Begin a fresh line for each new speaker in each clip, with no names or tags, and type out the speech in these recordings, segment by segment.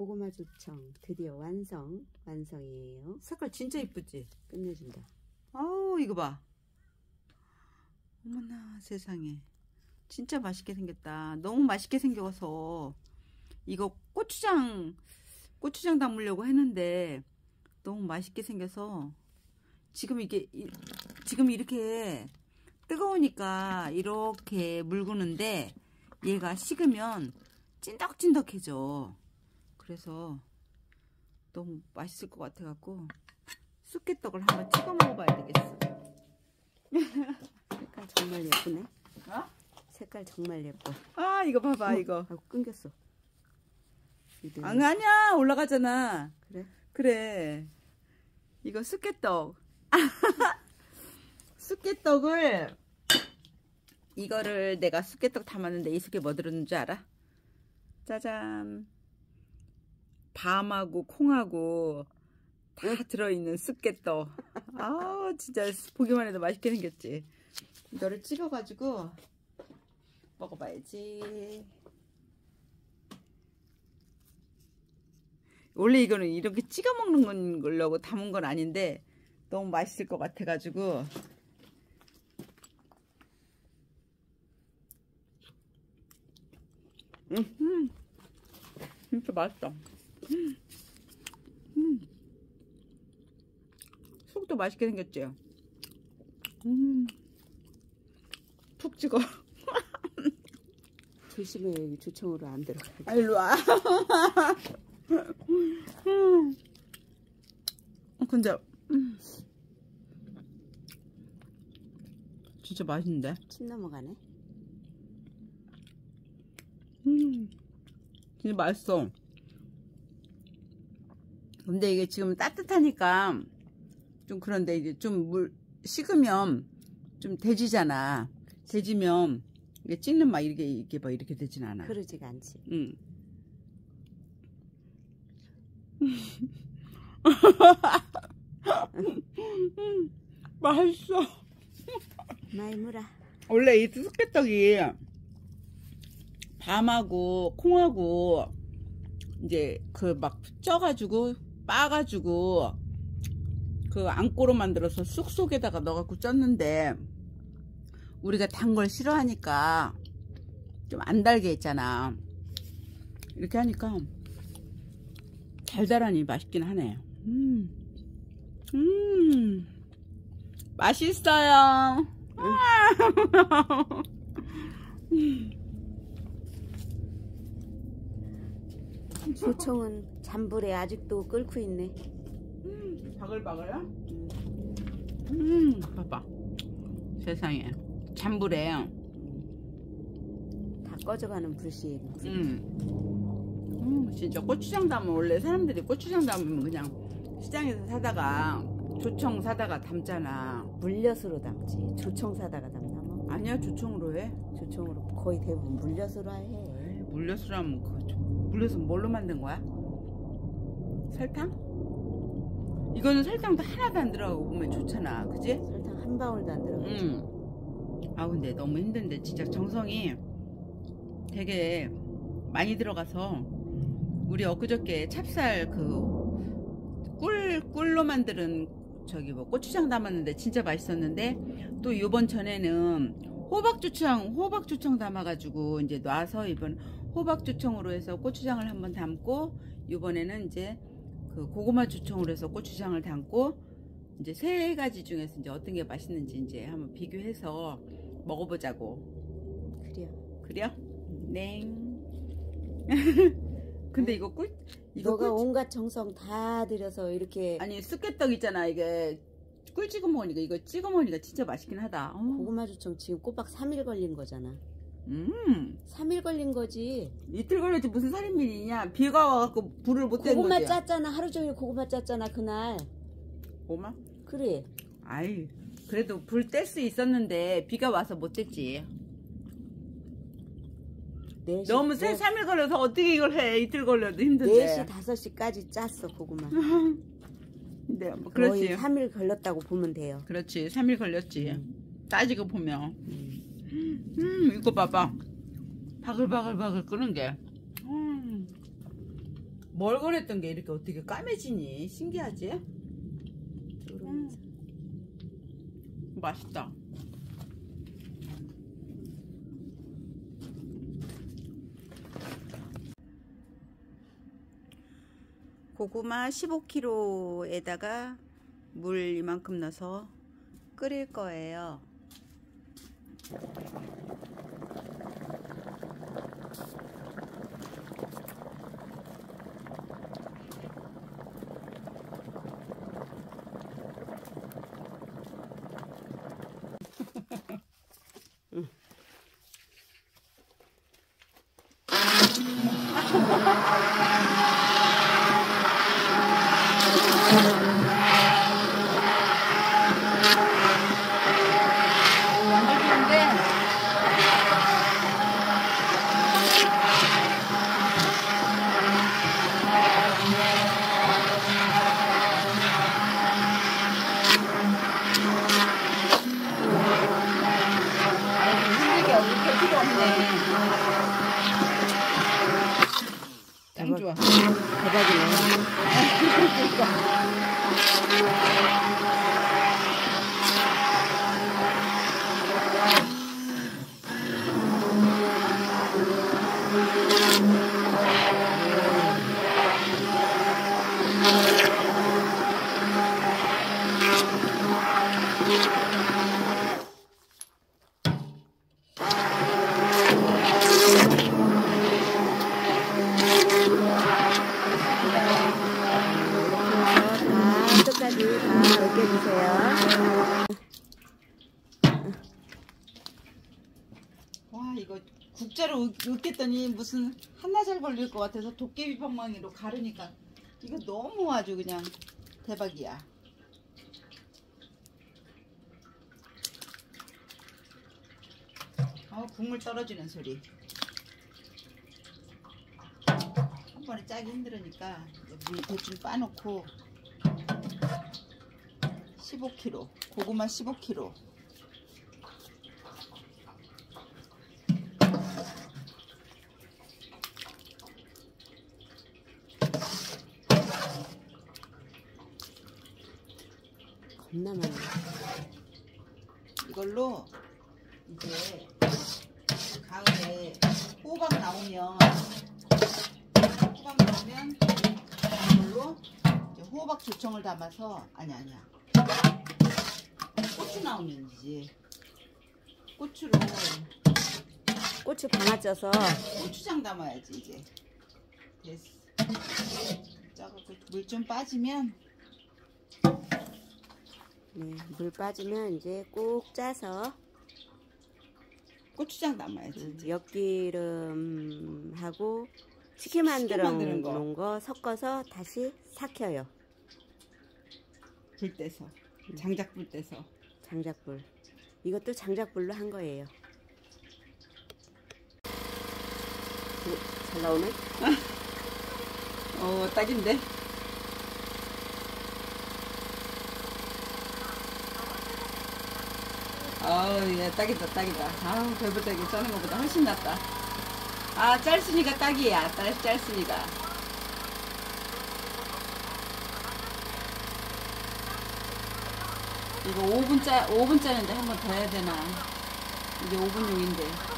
고구마 조청 드디어 완성이에요.
색깔 진짜 이쁘지?
끝내준다.
아우 이거 봐. 어머나 세상에. 진짜 맛있게 생겼다. 너무 맛있게 생겨서 이거 고추장 담으려고 했는데 너무 맛있게 생겨서 지금 이렇게 뜨거우니까 이렇게 물구는데 얘가 식으면 찐덕찐덕해져. 그래서 너무 맛있을 것 같아 갖고 쑥개떡을 한번 찍어 먹어봐야 되겠어.
색깔 정말 예쁘네.
어?
색깔 정말 예뻐.
아 이거 봐봐. 이거
끊겼어.
아니야 올라가잖아.
그래?
그래. 이거 쑥개떡. 쑥개떡을 이거를 내가 쑥개떡 담았는데 이 속에 뭐 들었는 줄 알아? 짜잔. 밤하고 콩하고 다 들어있는 쑥개떡. 아 진짜 보기만 해도 맛있게 생겼지. 이거를 찍어가지고 먹어봐야지. 원래 이거는 이렇게 찍어 먹는 걸로 담은 건 아닌데 너무 맛있을 것 같아가지고 진짜 맛있다. 속도 맛있게 생겼지? 푹 찍어.
조심해. 여기 조청으로 안 들어가.
아, 일로 와. 근데 진짜 맛있는데?
침 넘어가네.
진짜 맛있어. 근데 이게 지금 따뜻하니까 좀 그런데 이제 좀 물 식으면 좀 돼지잖아. 돼지면 이게 찍는 막 이게 막 이렇게 되진 않아.
그러지가 않지.
응. 맛있어.
많이 물어.
원래 이 쑥개떡이 밤하고 콩하고 이제 그 막 쪄가지고 빻아가지고 그 안고로 만들어서 쑥 속에다가 넣어갖고 쪘는데 우리가 단 걸 싫어하니까 좀 안 달게 했잖아. 이렇게 하니까 달달하니 맛있긴 하네. 맛있어요.
조청은 잔불에 아직도 끓고 있네.
바글바글해? 봐봐. 세상에. 잔불에.
다 꺼져가는 불씨.
진짜 고추장 담으면 원래 사람들이 고추장 담으면 그냥 시장에서 사다가 조청 사다가 담잖아.
물엿으로 담지. 조청 사다가 담나 뭐.
아니야 조청으로 해.
조청으로 거의 대부분 물엿으로 해.
물엿으로 하면 물엿은 뭘로 만든 거야? 설탕? 이거는 설탕도 하나도 안 들어가고 보면 좋잖아. 그지?
설탕 한 방울도 안 들어가지.
아 근데 너무 힘든데 진짜 정성이 되게 많이 들어가서 우리 엊그저께 찹쌀 꿀로 만드는 저기 뭐 고추장 담았는데 진짜 맛있었는데 또 요번 전에는 호박주청 담아가지고 이제 놔서 이번 호박주청으로 해서 고추장을 한번 담고 요번에는 이제 그 고구마 주청으로 해서 고추장을 담고 이제 세 가지 중에서 이제 어떤 게 맛있는지 이제 한번 비교해서 먹어보자고.
그래요.
네. 근데 이거
너가 온갖 정성 다 들여서 이렇게.
아니 쑥개떡 있잖아. 이게 꿀 찍어 먹으니까 이거 찍어 먹으니까 진짜 맛있긴 하다.
고구마 주청 지금 꼬박 3일 걸린 거잖아. 3일 걸린 거지.
이틀 걸렸지 무슨 살인밀이냐. 비가 와갖고 불을 못 뗀 거지.
고구마 짰잖아. 하루 종일 고구마 짰잖아 그날.
고구마?
그래.
아이 그래도 불 뗄 수 있었는데 비가 와서 못 뗐지. 너무 3일 걸려서 어떻게 이걸 해. 이틀 걸려도 힘든데.
4시 5시까지 짰어 고구마.
네, 뭐 그렇지.
거의 3일 걸렸다고 보면 돼요.
그렇지 3일 걸렸지. 따지고 보면. 이거 봐봐. 바글바글 끓는 게. 멀건했던 게 이렇게 어떻게 까매지니? 신기하지? 맛있다. 고구마 15kg에다가 물 이만큼 넣어서 끓일 거예요. 짱 좋아.
대박이네. 끝까지 다 으깨주세요.
와, 이거 국자로 으깼더니 무슨 한나절 걸릴 것 같아서 도깨비 방망이로 가르니까 이거 너무 아주 그냥 대박이야. 국물 떨어지는 소리. 한 번에 짜기 힘들으니까 물 대충 빠놓고 15kg 고구마 15kg.
겁나 많네.
이걸로 이제 가을에 호박 나오면 이걸로 이제 호박 조청을 담아서 아니야 고추 나오면이지. 고추로
고추 방아 쪄서
고추장 담아야지. 이제 됐어. 짜고 물 좀 빠지면
네, 물 빠지면 이제 꼭 짜서
고추장 담아야지.
엿기름하고 식혜 만들어 놓은 거 섞어서 다시 삭혀요.
불 떼서 장작불 떼서.
장작불. 이것도 장작불로 한 거예요. 잘 나오네?
딱인데. 예, 딱이다. 배부르게 짜는 것보다 훨씬 낫다. 짤순이가 딱이야. 짤순이가. 이거 5분 짜는데 한 번 더 해야 되나? 이게 5분용인데.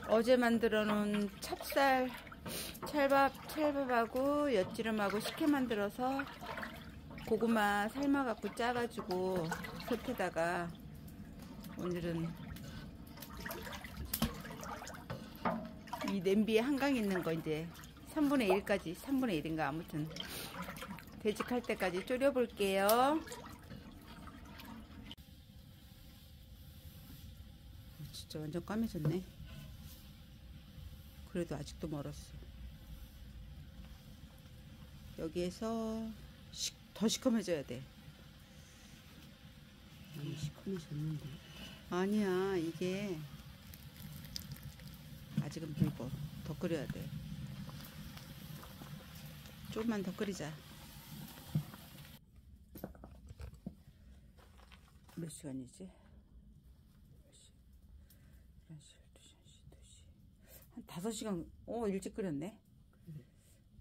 어제 만들어 놓은 찰밥하고 엿기름하고 식혜 만들어서 고구마 삶아갖고 짜가지고 솥에다가 오늘은 이 냄비에 한강 있는 거 이제 3분의 1까지 3분의 1인가 아무튼 되직할 때까지 졸여 볼게요. 진짜 완전 까매졌네. 그래도 아직도 멀었어. 여기에서 더 시커매져야 돼.
너무 시커매졌는데.
아니야, 이게 아직은 붉어. 더 끓여야 돼. 조금만 더 끓이자. 몇 시간이지? 11시, 12시, 1시, 2시. 한 5시간, 일찍 끓였네.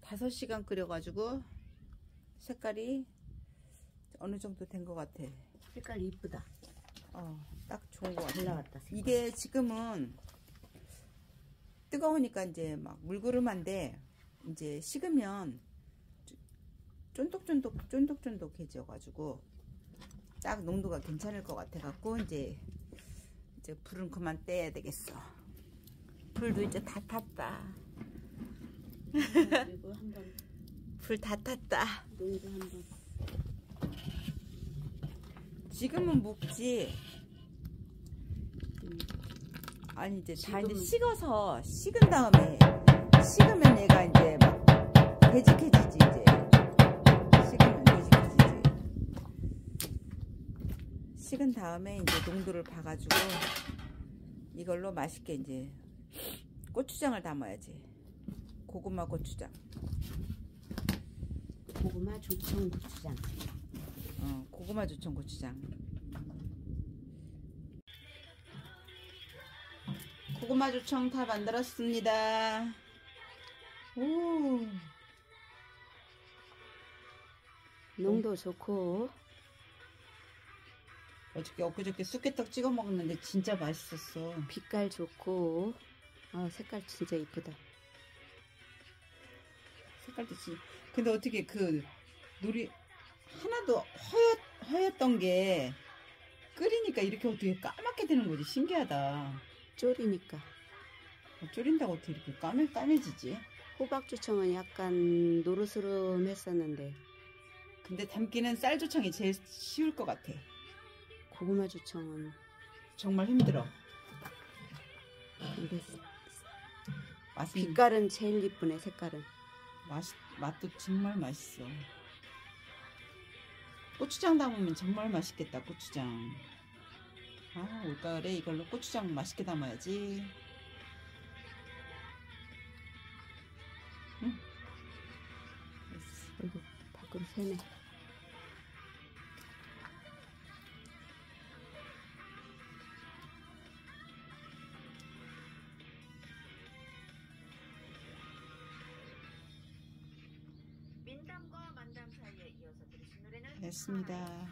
5시간 끓여가지고 색깔이 어느 정도 된 것 같아.
색깔 이쁘다.
딱 좋은 것 같아.
잘 나왔다. 색깔.
이게 지금은 뜨거우니까 이제 막 물그름한데, 이제 식으면 쫀득쫀득해져가지고 딱 농도가 괜찮을 것 같아갖고 이제 불은 그만 떼야 되겠어. 불도 이제 다 탔다.
그리고 한번
불 다 탔다.
농도 한번.
지금은 묵지. 아니 이제 다 이제 식어서 식은 다음에 식으면 얘가 이제 막 되직해지지. 이제 식으면 되직해지지. 식은 다음에 이제 농도를 봐가지고 이걸로 맛있게 이제 고추장을 담아야지. 고구마 고추장.
고구마 조청 고추장.
고구마 조청 고추장. 고구마 조청 다 만들었습니다. 오.
농도 좋고.
엊그저께 쑥개떡 찍어 먹었는데 진짜 맛있었어.
빛깔 좋고. 색깔 진짜 이쁘다.
색깔도 진짜. 근데 어떻게 그 놀이 하나도 허였던 게 끓이니까 이렇게 어떻게 까맣게 되는 거지. 신기하다.
졸이니까.
졸인다고 어떻게 이렇게 까매지지?
호박조청은 약간 노르스름했었는데
근데 담기는 쌀조청이 제일 쉬울 것 같아.
고구마 조청은
정말 힘들어.
근데
맛은
빛깔은 제일 이쁘네. 색깔은.
맛도 정말 맛있어. 고추장 담으면 정말 맛있겠다. 고추장. 올가을에 이걸로 고추장 맛있게 담아야지. 응.
아이고, 밖으로 새네.
민담과 만담 사이에 이어서 들으신 노래는
됐습니다.